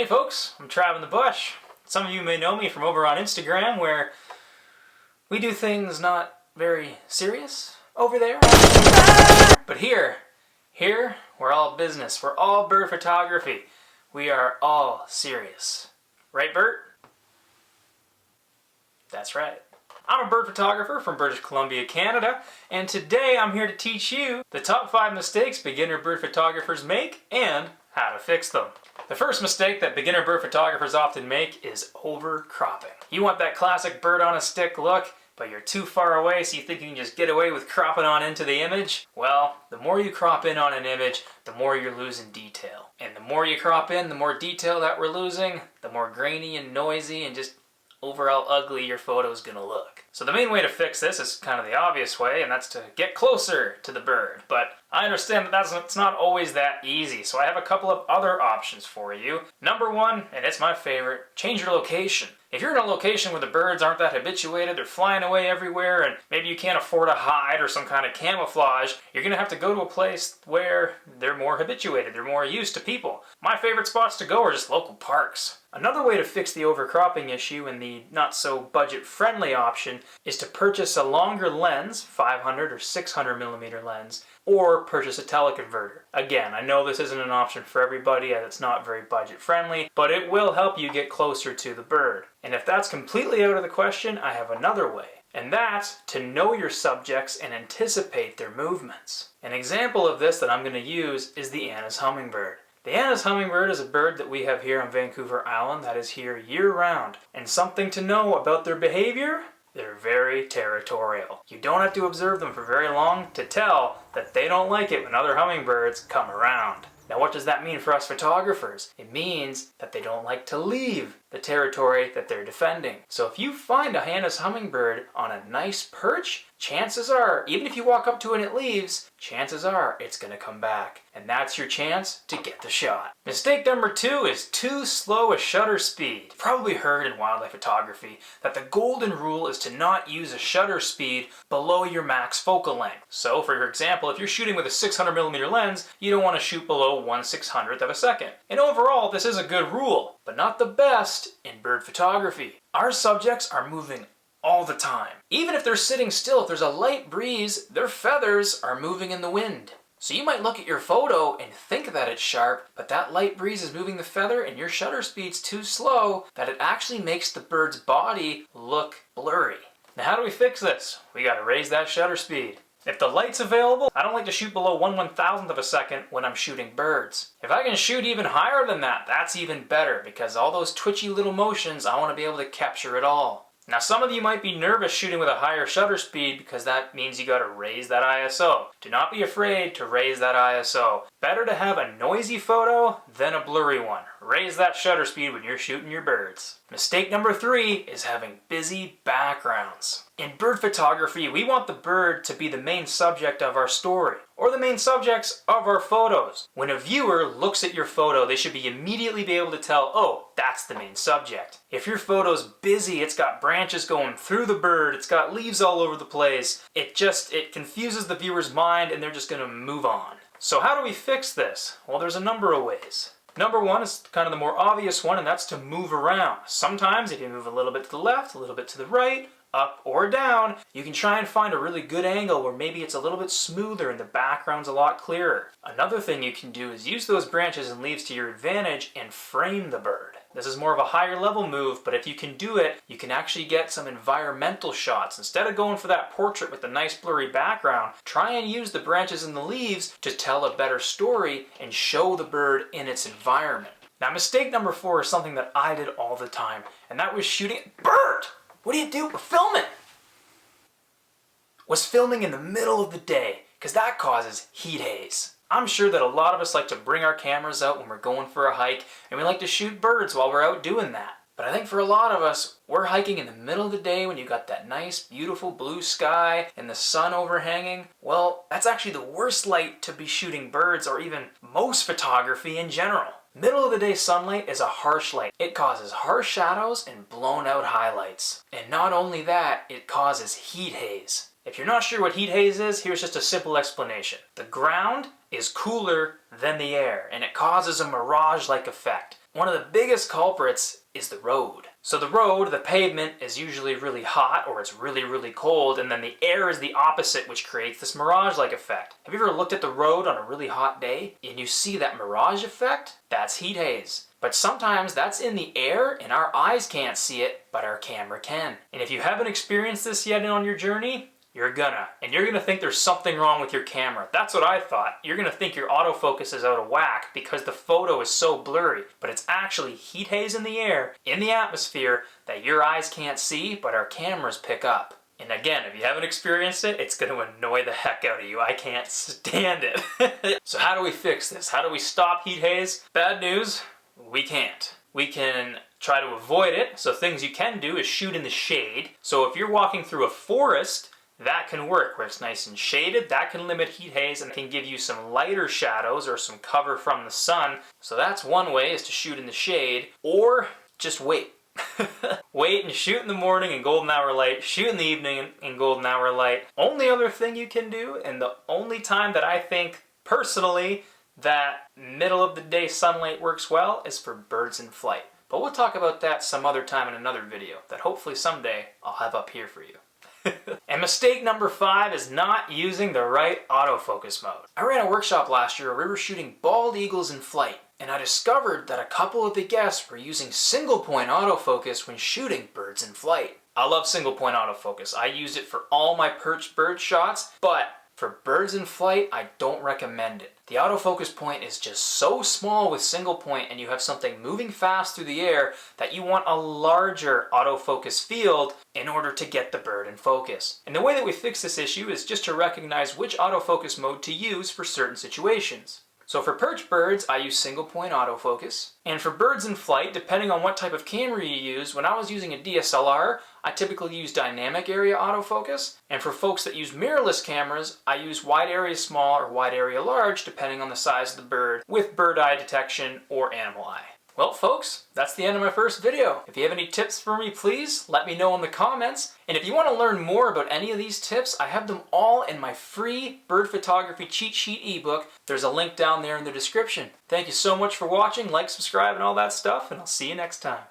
Hey folks, I'm Trav in the bush. Some of you may know me from over on Instagram where we do things not very serious over there. But here, we're all business. We're all bird photography. We are all serious. Right, Bert? That's right. I'm a bird photographer from British Columbia, Canada, and today I'm here to teach you the top 5 mistakes beginner bird photographers make and how to fix them. The first mistake that beginner bird photographers often make is overcropping. You want that classic bird on a stick look, but you're too far away so you think you can just get away with cropping on into the image? Well, the more you crop in on an image, the more you're losing detail. And the more you crop in, the more detail that we're losing, the more grainy and noisy and just overall ugly your photo is gonna look. So the main way to fix this is kind of the obvious way, and that's to get closer to the bird. But I understand that it's not always that easy, so I have a couple of other options for you. Number one, and it's my favorite, change your location. If you're in a location where the birds aren't that habituated, they're flying away everywhere, and maybe you can't afford a hide or some kind of camouflage, you're gonna have to go to a place where they're more habituated, they're more used to people. My favorite spots to go are just local parks. Another way to fix the overcropping issue and the not so budget-friendly option is to purchase a longer lens, 500 or 600 millimeter lens, or purchase a teleconverter. Again, I know this isn't an option for everybody as it's not very budget-friendly, but it will help you get closer to the bird. And if that's completely out of the question, I have another way. And that's to know your subjects and anticipate their movements. An example of this that I'm going to use is the Anna's hummingbird. The Anna's hummingbird is a bird that we have here on Vancouver Island that is here year-round. And something to know about their behavior? They're very territorial. You don't have to observe them for very long to tell that they don't like it when other hummingbirds come around. Now what does that mean for us photographers? It means that they don't like to leave the territory that they're defending. So if you find a Anna's hummingbird on a nice perch, chances are, even if you walk up to it and it leaves, chances are it's going to come back. And that's your chance to get the shot. Mistake number 2 is too slow a shutter speed. You've probably heard in wildlife photography that the golden rule is to not use a shutter speed below your max focal length. So for example, if you're shooting with a 600 millimeter lens, you don't want to shoot below 1/600th of a second. And overall, this is a good rule, but not the best in bird photography. Our subjects are moving all the time. Even if they're sitting still, if there's a light breeze, their feathers are moving in the wind. So you might look at your photo and think that it's sharp, but that light breeze is moving the feather and your shutter speed's too slow that it actually makes the bird's body look blurry. Now how do we fix this? We gotta raise that shutter speed. If the light's available, I don't like to shoot below 1/1000th of a second when I'm shooting birds. If I can shoot even higher than that, that's even better because all those twitchy little motions, I want to be able to capture it all. Now some of you might be nervous shooting with a higher shutter speed because that means you gotta raise that ISO. Do not be afraid to raise that ISO. Better to have a noisy photo than a blurry one. Raise that shutter speed when you're shooting your birds. Mistake number 3 is having busy backgrounds. In bird photography, we want the bird to be the main subject of our story, or the main subjects of our photos. When a viewer looks at your photo, they should immediately be able to tell, oh, that's the main subject. If your photo's busy, it's got branches going through the bird, it's got leaves all over the place, it confuses the viewer's mind and they're just gonna move on. So how do we fix this? Well, there's a number of ways. Number 1 is kind of the more obvious one, and that's to move around. Sometimes if you move a little bit to the left, a little bit to the right, up or down, you can try and find a really good angle where maybe it's a little bit smoother and the background's a lot clearer. Another thing you can do is use those branches and leaves to your advantage and frame the bird. This is more of a higher level move, but if you can do it, you can actually get some environmental shots. Instead of going for that portrait with the nice blurry background, try and use the branches and the leaves to tell a better story and show the bird in its environment. Now mistake number 4 is something that I did all the time, and that was shooting bird! What do you do? We're filming! Was filming in the middle of the day, because that causes heat haze. I'm sure that a lot of us like to bring our cameras out when we're going for a hike, and we like to shoot birds while we're out doing that. But I think for a lot of us, we're hiking in the middle of the day when you got that nice, beautiful blue sky and the sun overhanging. Well, that's actually the worst light to be shooting birds or even most photography in general. Middle of the day sunlight is a harsh light. It causes harsh shadows and blown out highlights. And not only that, it causes heat haze. If you're not sure what heat haze is, here's just a simple explanation. The ground is cooler than the air, and it causes a mirage-like effect. one of the biggest culprits is the road. So the road, the pavement, is usually really hot or it's really, really cold, and then the air is the opposite, which creates this mirage-like effect. Have you ever looked at the road on a really hot day and you see that mirage effect? That's heat haze. But sometimes that's in the air and our eyes can't see it, but our camera can. And if you haven't experienced this yet on your journey, you're gonna think there's something wrong with your camera. That's what I thought. You're gonna think your autofocus is out of whack because the photo is so blurry, but it's actually heat haze in the air, in the atmosphere, that your eyes can't see, but our cameras pick up. And again, if you haven't experienced it, it's gonna annoy the heck out of you. I can't stand it. So how do we fix this? How do we stop heat haze? Bad news, we can't. We can try to avoid it. So things you can do is shoot in the shade. So if you're walking through a forest, that can work where it's nice and shaded. That can limit heat haze and can give you some lighter shadows or some cover from the sun. So that's one way, is to shoot in the shade, or just wait. Wait and shoot in the morning in golden hour light, shoot in the evening in golden hour light. Only other thing you can do, and the only time that I think personally that middle of the day sunlight works well, is for birds in flight. But we'll talk about that some other time in another video that hopefully someday I'll have up here for you. And mistake number 5 is not using the right autofocus mode. I ran a workshop last year where we were shooting bald eagles in flight, and I discovered that a couple of the guests were using single point autofocus when shooting birds in flight. I love single point autofocus. I use it for all my perched bird shots, but for birds in flight, I don't recommend it. The autofocus point is just so small with single point, and you have something moving fast through the air, that you want a larger autofocus field in order to get the bird in focus. And the way that we fix this issue is just to recognize which autofocus mode to use for certain situations. So for perch birds, I use single point autofocus. And for birds in flight, depending on what type of camera you use, when I was using a DSLR, I typically use dynamic area autofocus. And for folks that use mirrorless cameras, I use wide area small or wide area large, depending on the size of the bird, with bird eye detection or animal eye. Well, folks, that's the end of my first video. If you have any tips for me, please let me know in the comments. And if you want to learn more about any of these tips, I have them all in my free bird photography cheat sheet ebook. There's a link down there in the description. Thank you so much for watching. Like, subscribe, and all that stuff, and I'll see you next time.